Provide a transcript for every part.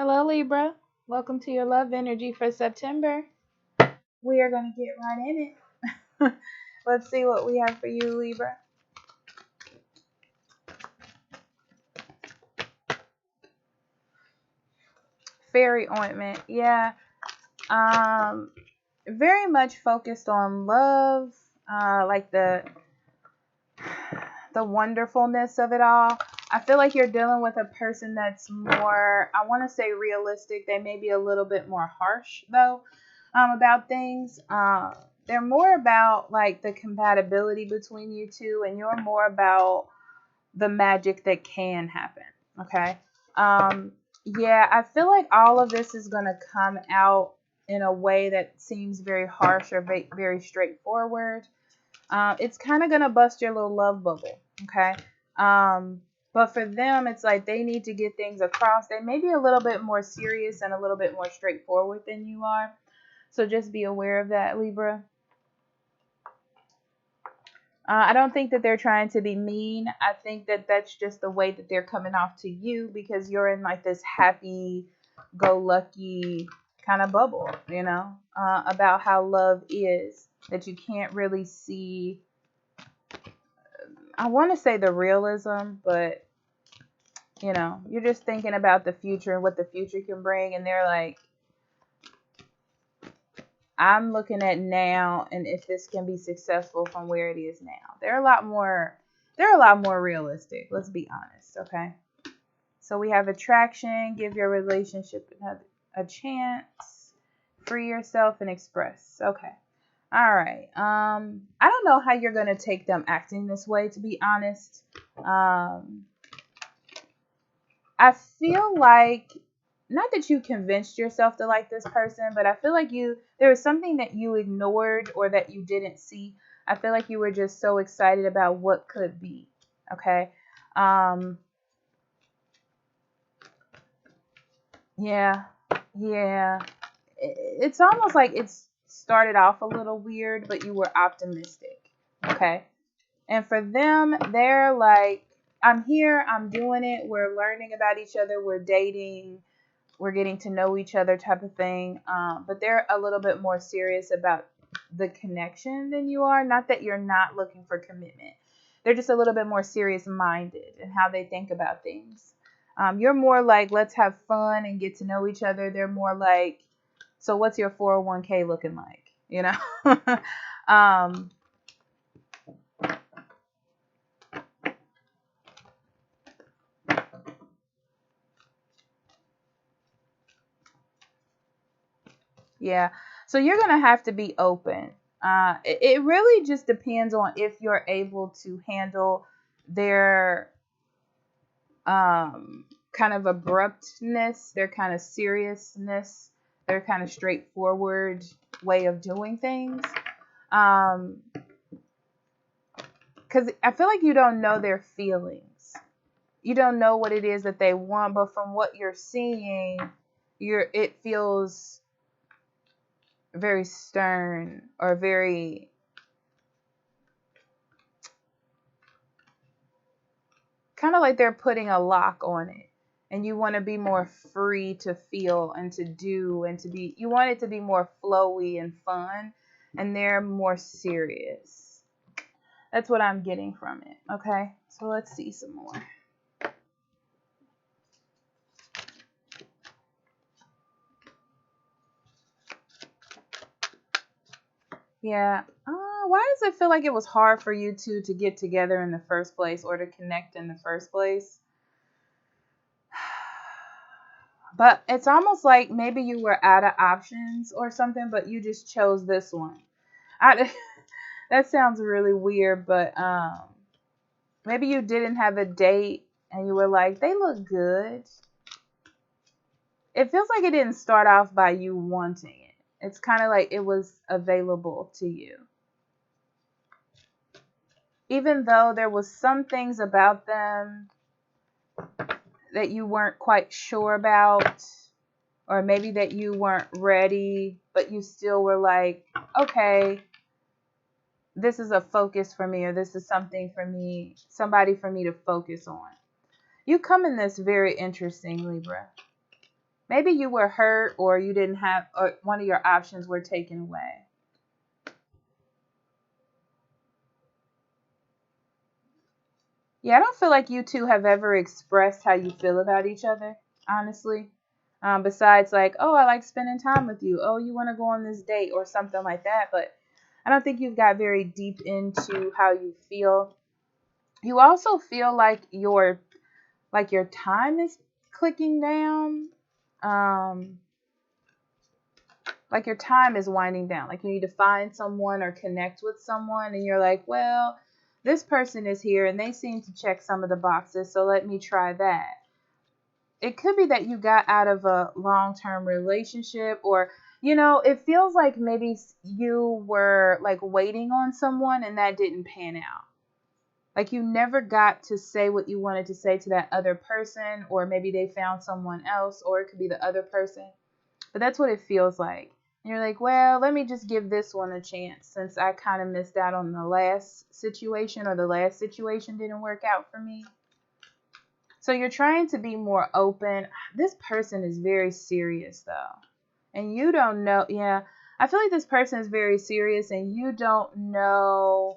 Hello, Libra. Welcome to your love energy for September. We are going to get right in it. Let's see what we have for you, Libra. Fairy ointment. Yeah. Very much focused on love, like the wonderfulness of it all. I feel like you're dealing with a person that's more, I want to say realistic. They may be a little bit more harsh, though, about things. They're more about like the compatibility between you two, and you're more about the magic that can happen. Okay. Yeah, I feel like all of this is going to come out in a way that seems very harsh or very straightforward. It's kind of going to bust your little love bubble. Okay. But for them, it's like they need to get things across. They may be a little bit more serious and a little bit more straightforward than you are. So just be aware of that, Libra. I don't think that they're trying to be mean. I think that that's just the way that they're coming off to you because you're in like this happy go lucky kind of bubble, about how love is, that you can't really see. I want to say the realism, but you're just thinking about the future and what the future can bring. And they're like, I'm looking at now and if this can be successful from where it is now. They're a lot more realistic. Let's be honest. Okay. So we have attraction, give your relationship a chance, free yourself and express. Okay. All right. I don't know how you're going to take them acting this way, to be honest. I feel like, not that you convinced yourself to like this person, but I feel like there was something that you ignored or that you didn't see. I feel like you were just so excited about what could be. Okay. Yeah. Yeah. It's almost like it's started off a little weird, but you were optimistic. Okay. And for them, they're like, I'm here, I'm doing it, we're learning about each other, we're dating, we're getting to know each other type of thing. But they're a little bit more serious about the connection than you are. Not that you're not looking for commitment. They're just a little bit more serious minded in how they think about things. You're more like, let's have fun and get to know each other. They're more like, so what's your 401k looking like? um, Yeah. So you're going to have to be open. It really just depends on if you're able to handle their kind of abruptness, their kind of seriousness, their kind of straightforward way of doing things. Because I feel like you don't know their feelings. You don't know what it is that they want, but from what you're seeing, it feels very stern or very kind of like they're putting a lock on it, and you want to be more free to feel and to do and to be, you want it to be more flowy and fun, and they're more serious. That's what I'm getting from it. Okay, so let's see some more. Yeah. Why does it feel like it was hard for you two to get together in the first place or to connect in the first place? But it's almost like maybe you were out of options or something, but you just chose this one. I, that sounds really weird, but maybe you didn't have a date and you were like, they look good. It feels like it didn't start off by you wanting it. It's kind of like it was available to you. Even though there was some things about them that you weren't quite sure about, or maybe that you weren't ready, but you still were like, okay, this is a focus for me, or this is something for me, somebody for me to focus on. You come in this very interesting, Libra. Maybe you were hurt, or you didn't have, or one of your options were taken away. Yeah, I don't feel like you two have ever expressed how you feel about each other, honestly. Besides, like, oh, I like spending time with you. Oh, you want to go on this date or something like that. But I don't think you've got very deep into how you feel. You also feel like your time is clicking down. Um, like your time is winding down. Like you need to find someone or connect with someone, and you're like, well, this person is here and they seem to check some of the boxes, so let me try that. It could be that you got out of a long-term relationship, or it feels like maybe you were like waiting on someone and that didn't pan out. Like you never got to say what you wanted to say to that other person, or maybe they found someone else, or it could be the other person. But that's what it feels like. And you're like, well, let me just give this one a chance since I kind of missed out on the last situation, or the last situation didn't work out for me. So you're trying to be more open. This person is very serious though. And you don't know. Yeah, I feel like this person is very serious and you don't know.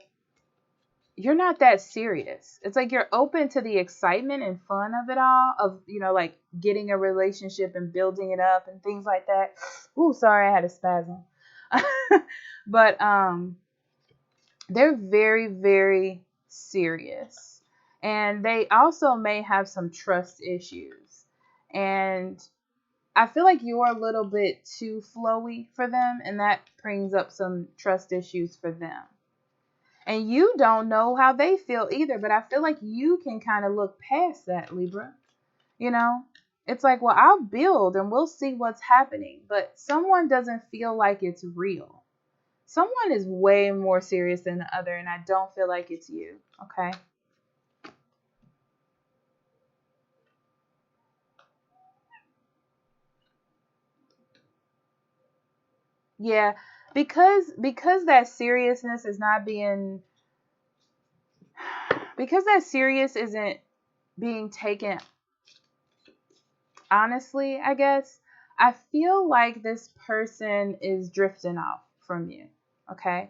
You're not that serious. It's like you're open to the excitement and fun of it all, of, like getting a relationship and building it up and things like that. Ooh, sorry, I had a spasm. But they're very, very serious. And they also may have some trust issues. And I feel like you're a little bit too flowy for them, and that brings up some trust issues for them. And you don't know how they feel either, but I feel like you can kind of look past that, Libra. You know, it's like, well, I'll build and we'll see what's happening, but someone doesn't feel like it's real. Someone is way more serious than the other, and I don't feel like it's you. Okay. Yeah, because that seriousness is not being because that serious isn't being taken honestly, I guess. I feel like this person is drifting off from you. Okay.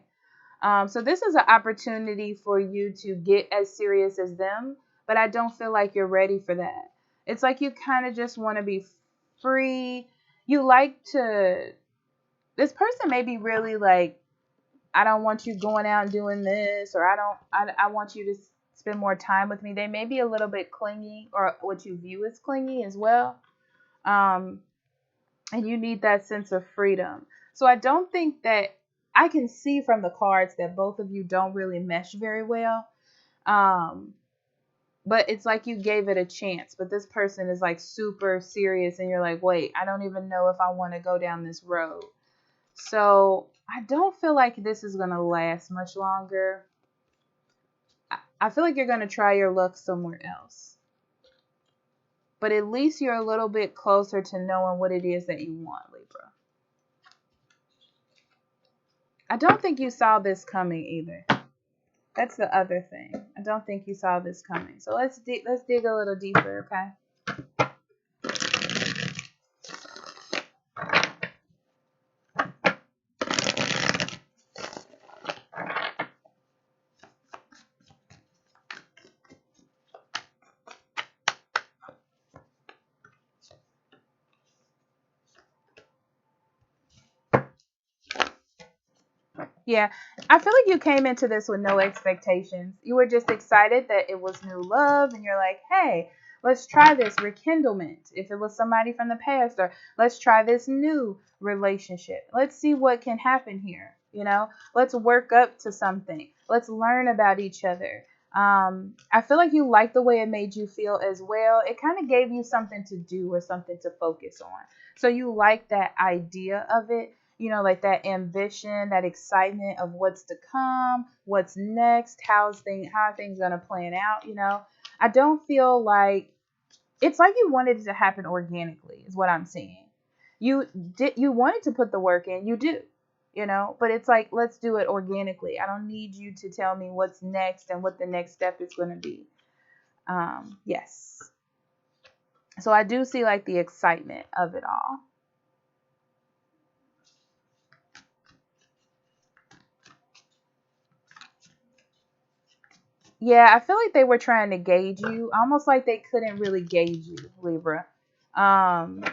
So this is an opportunity for you to get as serious as them, but I don't feel like you're ready for that. It's like you kind of just want to be free. You like to, this person may be really like, I don't want you going out and doing this, or I want you to spend more time with me. They may be a little bit clingy, or what you view as clingy as well. Um, and you need that sense of freedom. So I don't think that, I can see from the cards that both of you don't really mesh very well. Um, but it's like you gave it a chance, but this person is like super serious and you're like, wait, I don't even know if I want to go down this road. So I don't feel like this is going to last much longer. I feel like you're going to try your luck somewhere else. But at least you're a little bit closer to knowing what it is that you want, Libra. I don't think you saw this coming either. That's the other thing. I don't think you saw this coming. So let's dig a little deeper, okay? Yeah, I feel like you came into this with no expectations. You were just excited that it was new love, and you're like, hey, let's try this rekindlement. If it was somebody from the past, or let's try this new relationship. Let's see what can happen here. Let's work up to something. Let's learn about each other. I feel like you like the way it made you feel as well. It kind of gave you something to do or something to focus on. So you like that idea of it, like that ambition, that excitement of what's to come, what's next, how are things gonna plan out. I don't feel like it's like you wanted it to happen organically, is what I'm seeing. You wanted to put the work in, you do, but it's like, let's do it organically. I don't need you to tell me what's next and what the next step is gonna be. Yes. So I do see like the excitement of it all. Yeah, I feel like they were trying to gauge you, almost like they couldn't really gauge you, Libra. Um,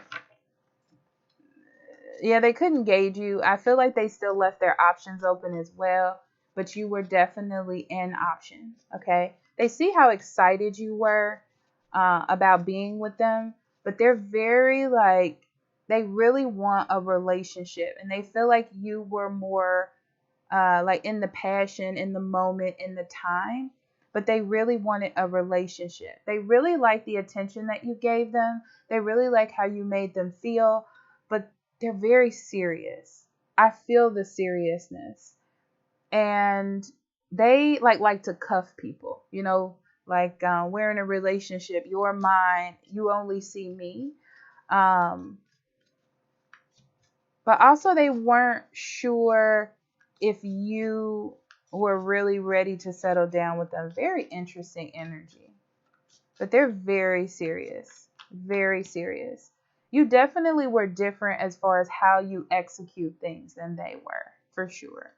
yeah, they couldn't gauge you. I feel like they still left their options open as well, but you were definitely an option. Okay, they see how excited you were about being with them, but they're very like they really want a relationship, and they feel like you were more like in the passion, in the moment, in the time. But they really wanted a relationship. They really liked the attention that you gave them. They really like how you made them feel. But they're very serious. I feel the seriousness. And they like to cuff people, like we're in a relationship. You're mine. You only see me. Um, but also, they weren't sure if you were really ready to settle down with them. Very interesting energy. But they're very serious. Very serious. You definitely were different as far as how you execute things than they were, for sure.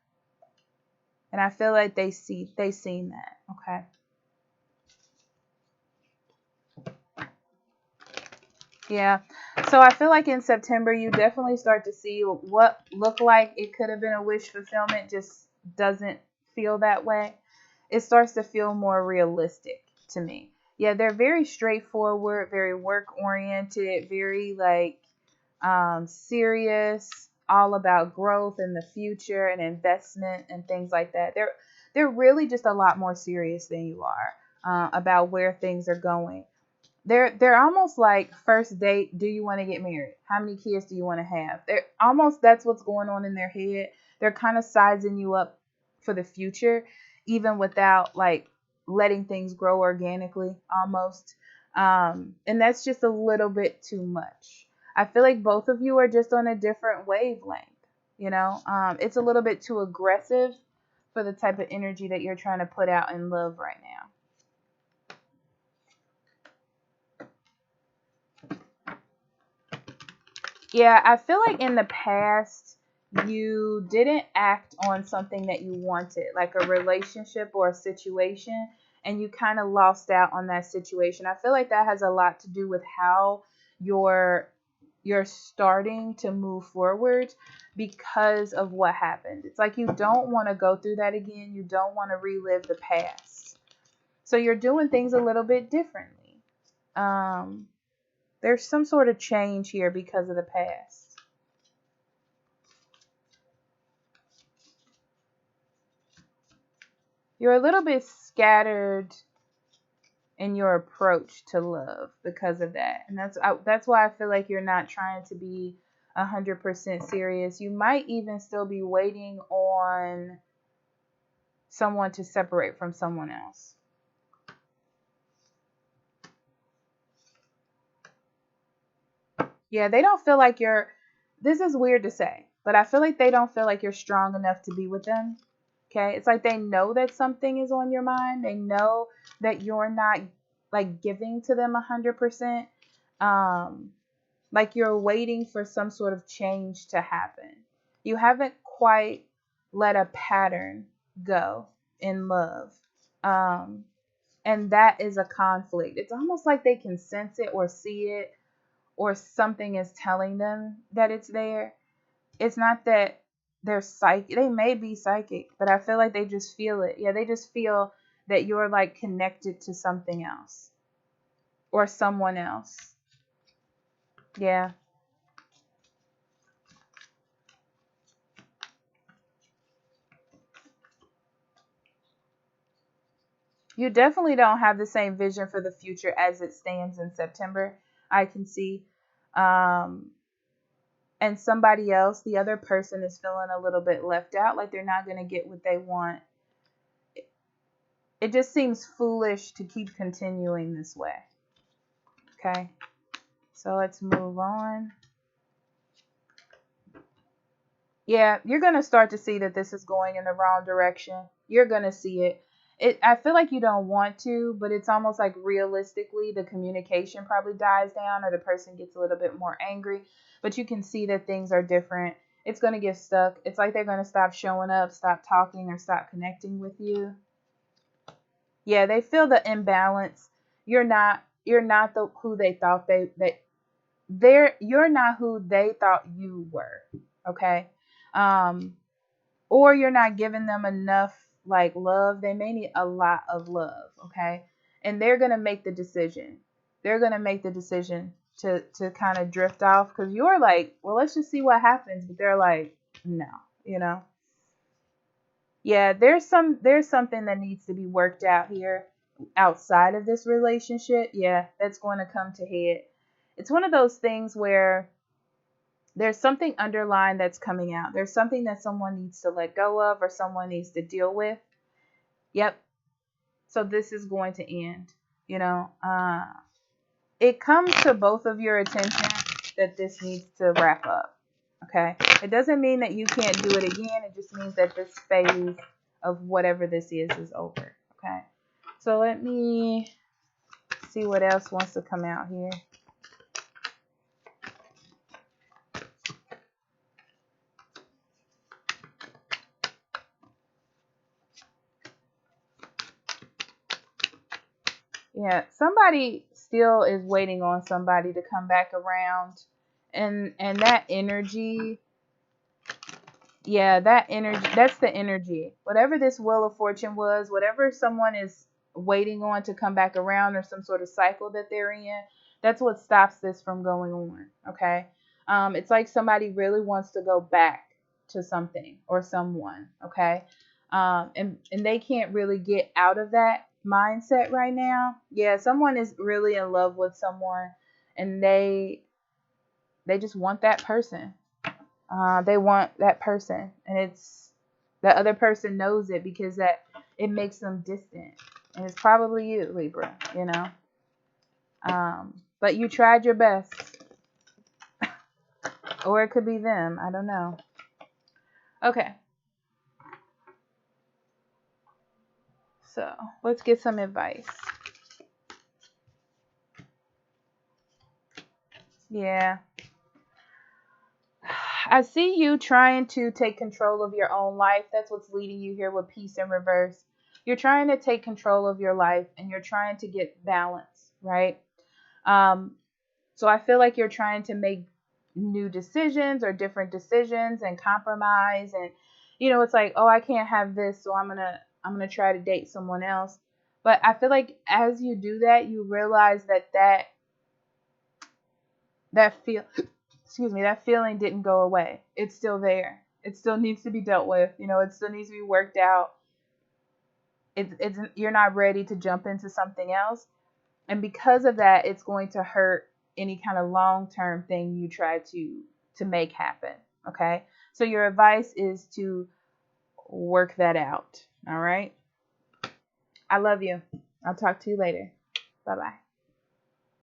And I feel like they seen that. Okay. Yeah. So I feel like in September you definitely start to see what looked like it could have been a wish fulfillment just doesn't feel that way. It starts to feel more realistic to me. Yeah, they're very straightforward, very work oriented, very like serious, all about growth in the future and investment and things like that. They're really just a lot more serious than you are about where things are going. They're almost like first date, do you want to get married? How many kids do you want to have? They're almost that's what's going on in their head. They're kind of sizing you up for the future, even without like letting things grow organically almost. And that's just a little bit too much. I feel like both of you are just on a different wavelength. It's a little bit too aggressive for the type of energy that you're trying to put out in love right now. Yeah, I feel like in the past you didn't act on something that you wanted, like a relationship or a situation, and you kind of lost out on that situation. I feel like that has a lot to do with how you're you're starting to move forward because of what happened. It's like you don't want to go through that again. You don't want to relive the past. So you're doing things a little bit differently. Um, there's some sort of change here because of the past. You're a little bit scattered in your approach to love because of that, and that's why I feel like you're not trying to be 100% serious. You might even still be waiting on someone to separate from someone else. Yeah, they don't feel like you're. This is weird to say, but I feel like they don't feel like you're strong enough to be with them. Okay, it's like they know that something is on your mind. They know that you're not like giving to them 100%. Um, like you're waiting for some sort of change to happen. You haven't quite let a pattern go in love. Um, and that is a conflict. It's almost like they can sense it or see it, or something is telling them that it's there. It's not that they're psychic. They may be psychic, but I feel like they just feel it. Yeah, they just feel that you're like connected to something else or someone else. Yeah. You definitely don't have the same vision for the future as it stands in September. I can see. Um, and somebody else, the other person is feeling a little bit left out, like they're not going to get what they want. It just seems foolish to keep continuing this way. Okay. So let's move on. Yeah, you're going to start to see that this is going in the wrong direction. You're going to see it. I feel like you don't want to, but it's almost like realistically the communication probably dies down or the person gets a little bit more angry, but you can see that things are different. It's going to get stuck. It's like they're going to stop showing up, stop talking, or stop connecting with you. Yeah, they feel the imbalance. You're not the who they thought you're not who they thought you were. Okay? Or you're not giving them enough like love. They may need a lot of love, okay? And they're going to make the decision. They're going to make the decision to kind of drift off cuz you're like, "Well, let's just see what happens." But they're like, "No," you know? Yeah, there's something that needs to be worked out here outside of this relationship. Yeah, that's going to come to head. It's one of those things where there's something underlying that's coming out. There's something that someone needs to let go of or someone needs to deal with. Yep. So this is going to end. You know, it comes to both of your attention that this needs to wrap up. Okay. It doesn't mean that you can't do it again. It just means that this phase of whatever this is over. Okay. So let me see what else wants to come out here. Yeah, somebody still is waiting on somebody to come back around. And that energy, yeah, that energy, that's the energy. Whatever this wheel of fortune was, whatever someone is waiting on to come back around or some sort of cycle that they're in, that's what stops this from going on, okay? It's like somebody really wants to go back to something or someone, okay? And they can't really get out of that mindset right now. Yeah, someone is really in love with someone and they just want that person. They want that person, and it's the other person knows it because that it makes them distant, and it's probably you, Libra. You know, but you tried your best, or it could be them. I don't know. Okay, so let's get some advice. Yeah. I see you trying to take control of your own life. That's what's leading you here with peace in reverse. You're trying to take control of your life and you're trying to get balance, right? Um, so I feel like you're trying to make new decisions or different decisions and compromise and it's like, "Oh, I can't have this, so I'm going to try to date someone else." But I feel like as you do that, you realize that feel excuse me, that feeling didn't go away. It's still there. It still needs to be dealt with. It still needs to be worked out. It's you're not ready to jump into something else. And because of that, it's going to hurt any kind of long-term thing you try to make happen. Okay? So your advice is to work that out. All right? I love you. I'll talk to you later. Bye-bye.